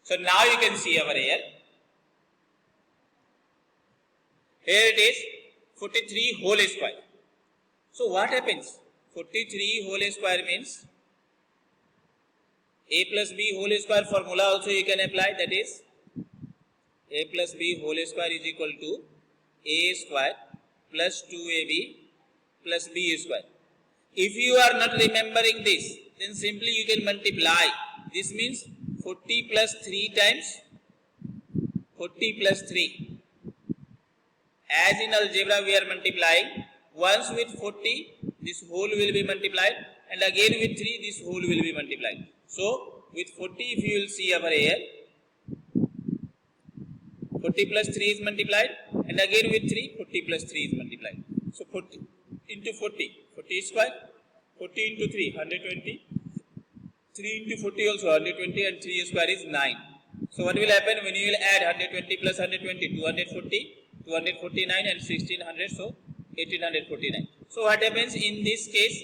So now you can see over here. Here it is 43 whole square. So what happens? 43 whole square means a plus b whole square formula also you can apply, that is a plus b whole square is equal to a square plus 2ab plus b square. If you are not remembering this, then simply you can multiply. This means 40 plus 3 times 40 plus 3. As in algebra we are multiplying. Once with 40, this whole will be multiplied, and again with 3, this whole will be multiplied. So with 40, if you will see over here, 40 plus 3 is multiplied, and again with 3, 40 plus 3 is multiplied. So 40 into 40, 40 square, 40 into 3, 120, 3 into 40 also 120, and 3 square is 9. So what will happen when you will add 120 plus 120, 240, 249 and 1600, so 1849. So what happens in this case,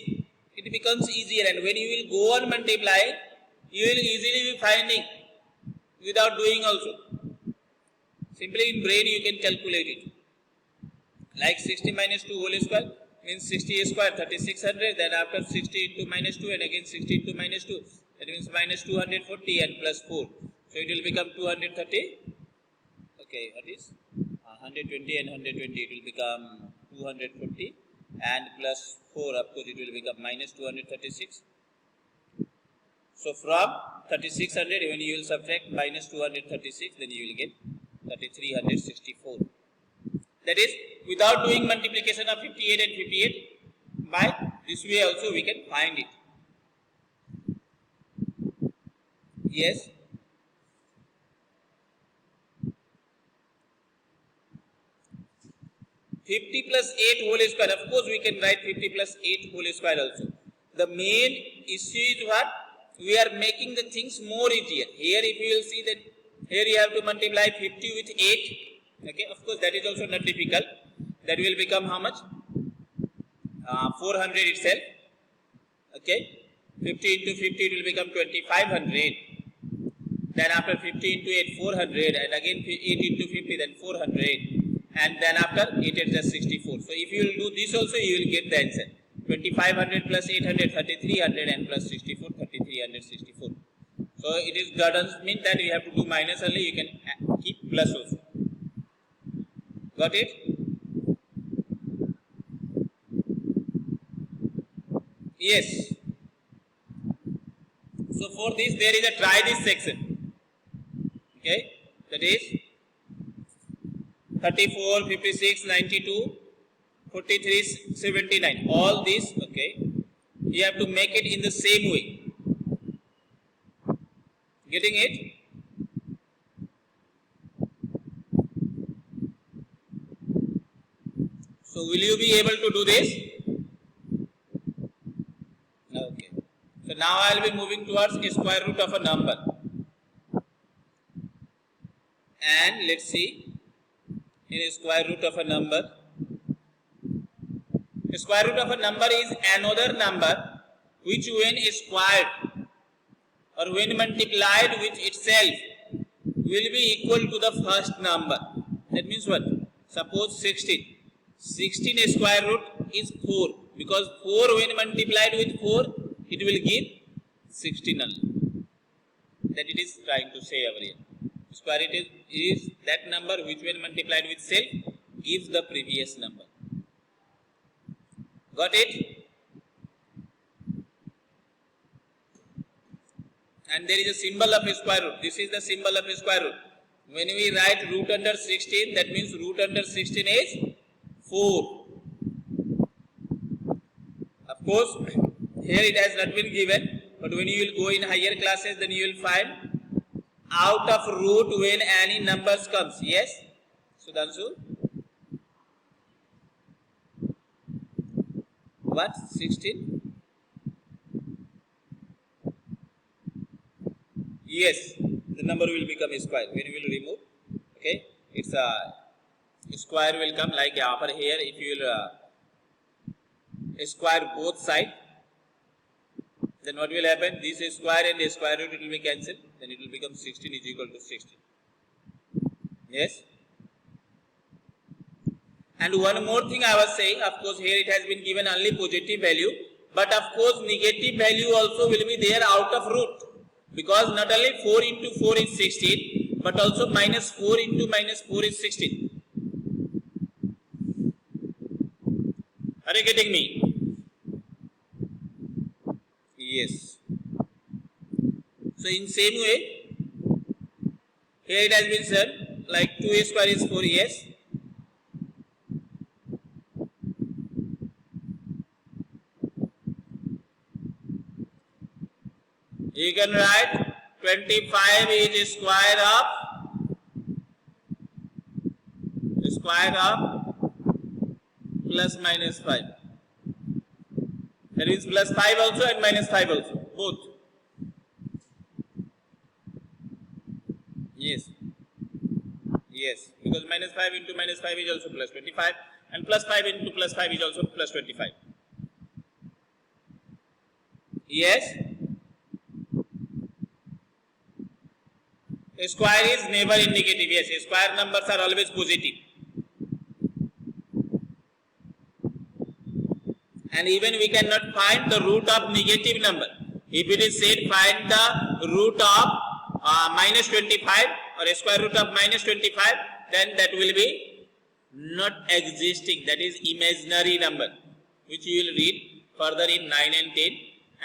it becomes easier, and when you will go on multiplying, you will easily be finding without doing also. Simply in brain you can calculate it. Like 60 minus 2 whole square means 60 square 3600, then after 60 into minus 2 and again 60 into minus 2, that means minus 240 and plus 4. So it will become 230. Okay, what is 120 and 120, it will become 240 and plus 4, of course it will become minus 236. So from 3600, when you will subtract minus 236, then you will get 3364. That is without doing multiplication of 58 and 58, by this way also we can find it. Yes. +50 plus 8 whole square, of course we can write 50 plus 8 whole square also. The main issue is what? We are making the things more easier. Here if you will see that here you have to multiply 50 with 8. Okay, of course that is also not difficult. That will become how much? 400 itself. Okay, 50 into 50 it will become 2500. Then after 50 into 8, 400, and again 8 into 50, then 400. And then after 8 is just 64. So if you will do this also, you will get the answer. 2500 plus 800, 3300, and plus 64, 3364. So it is doesn't mean that you have to do minus only, you can keep plus also. Got it? Yes. So for this there is a try this section. Okay, that is 34, 56, 92, 43, 79. All these, okay, you have to make it in the same way. Getting it? So will you be able to do this? Okay. So now I will be moving towards a square root of a number. And let's see. In a square root of a number. A square root of a number is another number which when squared or when multiplied with itself will be equal to the first number. That means what? Suppose 16. 16 square root is 4, because 4 when multiplied with 4 it will give 16 only. That it is trying to say over here. Square root is that number which when multiplied with self gives the previous number. Got it? And there is a symbol of a square root. This is the symbol of a square root. When we write root under 16, that means root under 16 is 4. Of course, here it has not been given, but when you will go in higher classes, then you will find out of root when any numbers comes. Yes, Sudhanshu? What? 16? Yes, the number will become a square when we will remove. Okay, it's a square will come like over here. If you will square both sides, then what will happen? This square and a square root, it will be cancelled. Then it will become 16 is equal to 16. Yes. And one more thing I was saying, of course here it has been given only positive value, but of course negative value also will be there out of root, because not only 4 into 4 is 16, but also minus 4 into minus 4 is 16. Are you getting me? Yes. So in same way, here it has been said like 2a square is 4, yes. You can write 25 is square of plus minus 5. That is plus 5 also and minus 5 also, both. Yes. Yes, because minus 5 into minus 5 is also plus 25, and plus 5 into plus 5 is also plus 25. Yes. A square is never in negative. Yes, square numbers are always positive. And even we cannot find the root of negative number. If it is said find the root of minus 25 or a square root of minus 25, then that will be not existing. That is imaginary number, which you will read further in 9 and 10.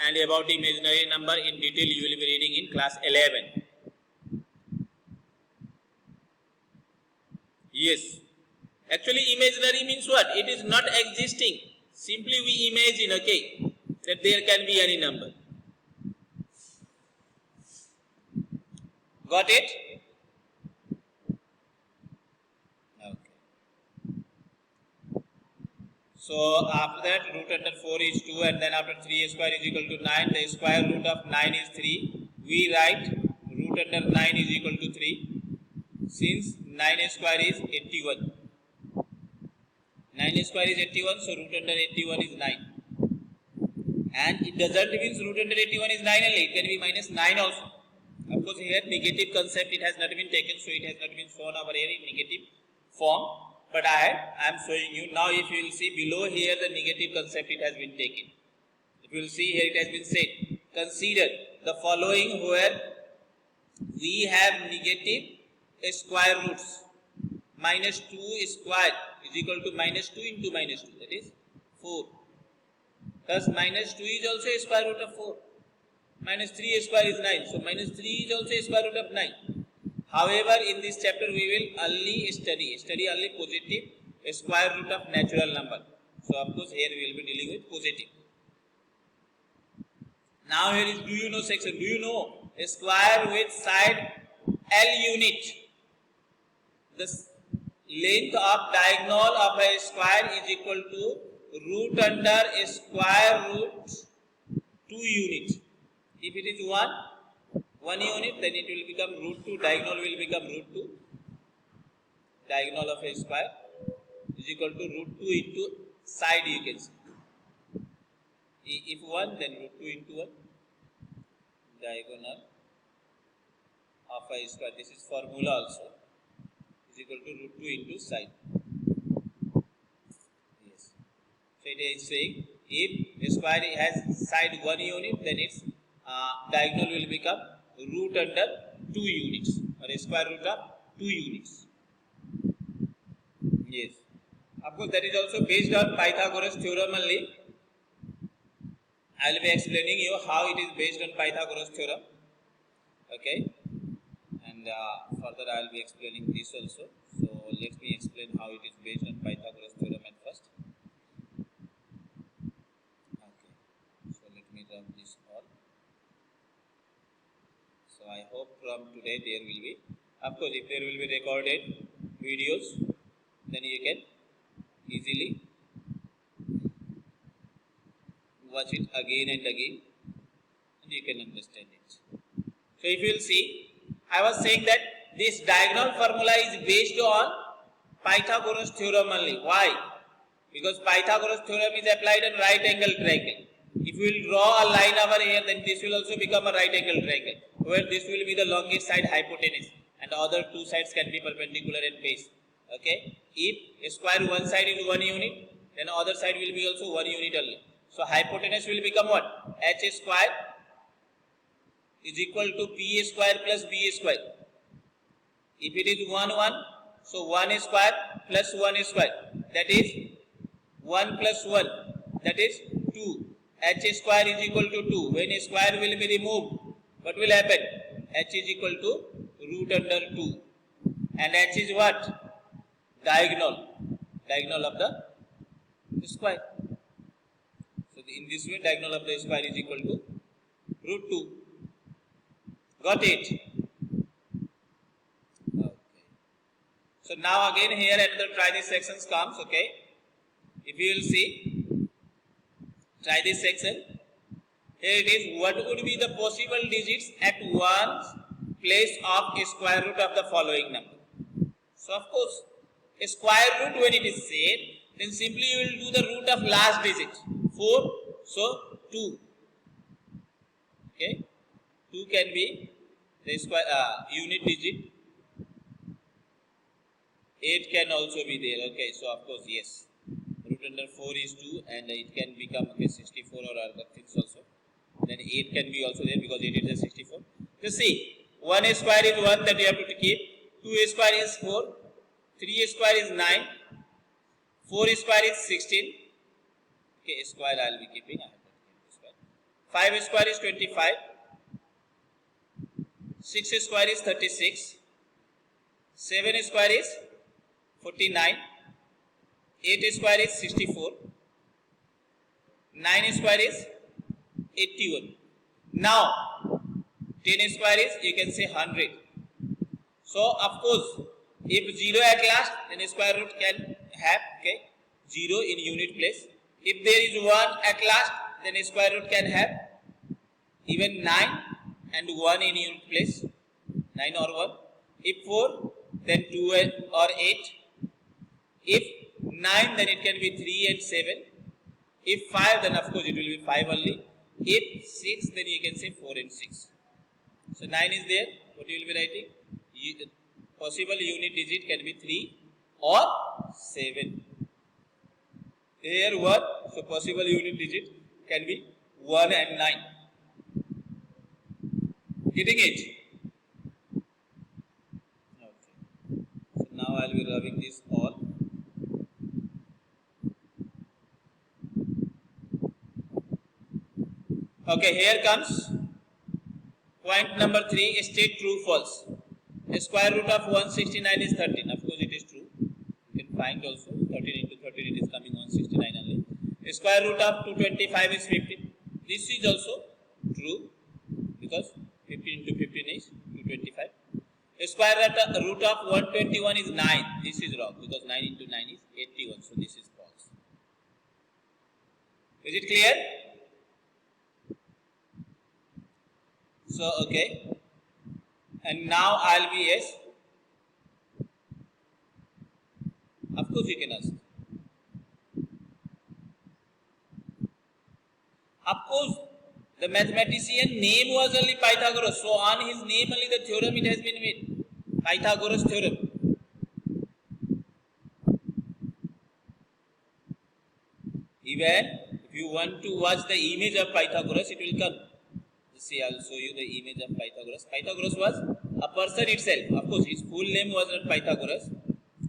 And about imaginary number in detail you will be reading in class 11. Yes. Actually imaginary means what? It is not existing. Simply we imagine, okay, that there can be any number. Got it? Okay. So after that root under 4 is 2, and then after 3a square is equal to 9, the square root of 9 is 3. We write root under 9 is equal to 3. Since 9a square is 81. 9a square is 81, so root under 81 is 9. And it doesn't mean root under 81 is 9 only, it can be minus 9 also. Of course here negative concept it has not been taken, so it has not been shown over here in negative form. But I am showing you. Now if you will see below here the negative concept it has been taken. If you will see here it has been said, consider the following where we have negative square roots. Minus 2 square is equal to minus 2 into minus 2, that is 4. Thus minus 2 is also a square root of 4. Minus 3 square is 9. So minus 3 is also a square root of 9. However, in this chapter we will only study only positive square root of natural number. So of course here we will be dealing with positive. Now here is do you know section. Do you know a square with side L unit? The length of diagonal of a square is equal to root under a square root 2 unit. If it is 1 unit, then it will become root 2, diagonal will become root 2. Diagonal of a square is equal to root 2 into side, you can see. If 1, then root 2 into 1. Diagonal of a square, this is formula also, is equal to root 2 into side. Yes. So it is saying if a square has side 1 unit, then its diagonal will become root under 2 units or a square root of 2 units. Yes. Of course, that is also based on Pythagoras theorem only. I will be explaining you how it is based on Pythagoras theorem. Okay. And further I will be explaining this also. So let me explain how it is based on Pythagoras theorem at first. Okay. So let me run this all. So I hope from today there will be, of course if there will be recorded videos, then you can easily watch it again and again and you can understand it. So if you will see, I was saying that this diagonal formula is based on Pythagoras theorem only. Why? Because Pythagoras theorem is applied on right angle triangle. If we will draw a line over here, then this will also become a right angle triangle, where this will be the longest side hypotenuse and the other two sides can be perpendicular and base. Okay, if a square one side is 1 unit, then other side will be also 1 unit only. So hypotenuse will become what? H square is equal to P square plus B square. If it is 1 1, so 1 square plus 1 square, that is 1 plus 1, that is 2. H square is equal to 2. When a square will be removed, what will happen? H is equal to root under 2. And H is what? Diagonal of the square. So in this way, diagonal of the square is equal to root 2. Got it? Okay. So now again here another try this sections comes. Okay. If you will see, try this section. Here it is. What would be the possible digits at one's place of a square root of the following number? So of course, a square root when it is said, then simply you will do the root of last digit. 4, so 2. Okay, 2 can be the square unit digit. 8 can also be there. Okay, so of course yes. Root under 4 is 2 and it can become 64 or other things also. Then 8 can be also there because 8 is a 64. Just see, 1 square is 1 that you have to keep, 2 square is 4, 3 square is 9, 4 square is 16. Okay, square I will be keeping. I have to keep square. 5 square is 25, 6 square is 36, 7 square is 49, 8 square is 64, 9 square is 81. Now 10 square is, you can say, 100. So of course, if 0 at last, then square root can have 0 in unit place. If there is 1 at last, then square root can have even 9 and 1 in unit place, 9 or 1. If 4, then 2 or 8. If 9, then it can be 3 and 7. If 5, then of course it will be 5 only. If 6, then you can say 4 and 6. So 9 is there. What you will be writing? Possible unit digit can be 3 or 7. Here 1. So possible unit digit can be 1 and 9. Getting it? Okay. So now I will be rubbing this all. Okay, here comes point number 3, state true false. A square root of 169 is 13. Of course it is true. You can find also 13 into 13 it is coming 169 only. A square root of 225 is 15. This is also true because 15 into 15 is 225. A square root of 121 is 9. This is wrong because 9 into 9 is 81. So this is false. Is it clear? So, okay, and now I'll be yes. Of course, you can ask. Of course, the mathematician name was only Pythagoras, so on his name only the theorem it has been made. Pythagoras theorem. Even if you want to watch the image of Pythagoras, it will come. See, I will show you the image of Pythagoras. Pythagoras was a person itself. Of course, his full name was not Pythagoras.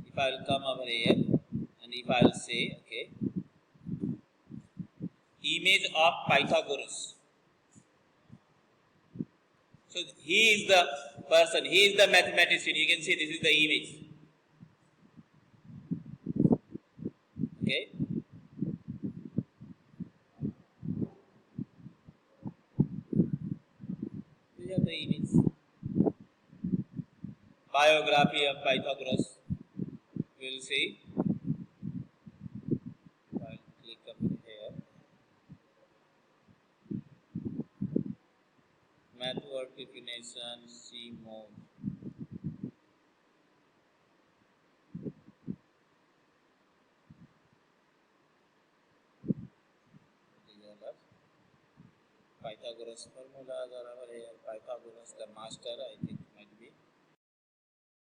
If I will come over here and if I will say, okay, image of Pythagoras. So, he is the person, he is the mathematician. You can see this is the image. Okay. The image. Biography of Pythagoras. We will see. I'll click up here. Math word definition, see more. Pythagoras formula, Pythagoras the master, I think.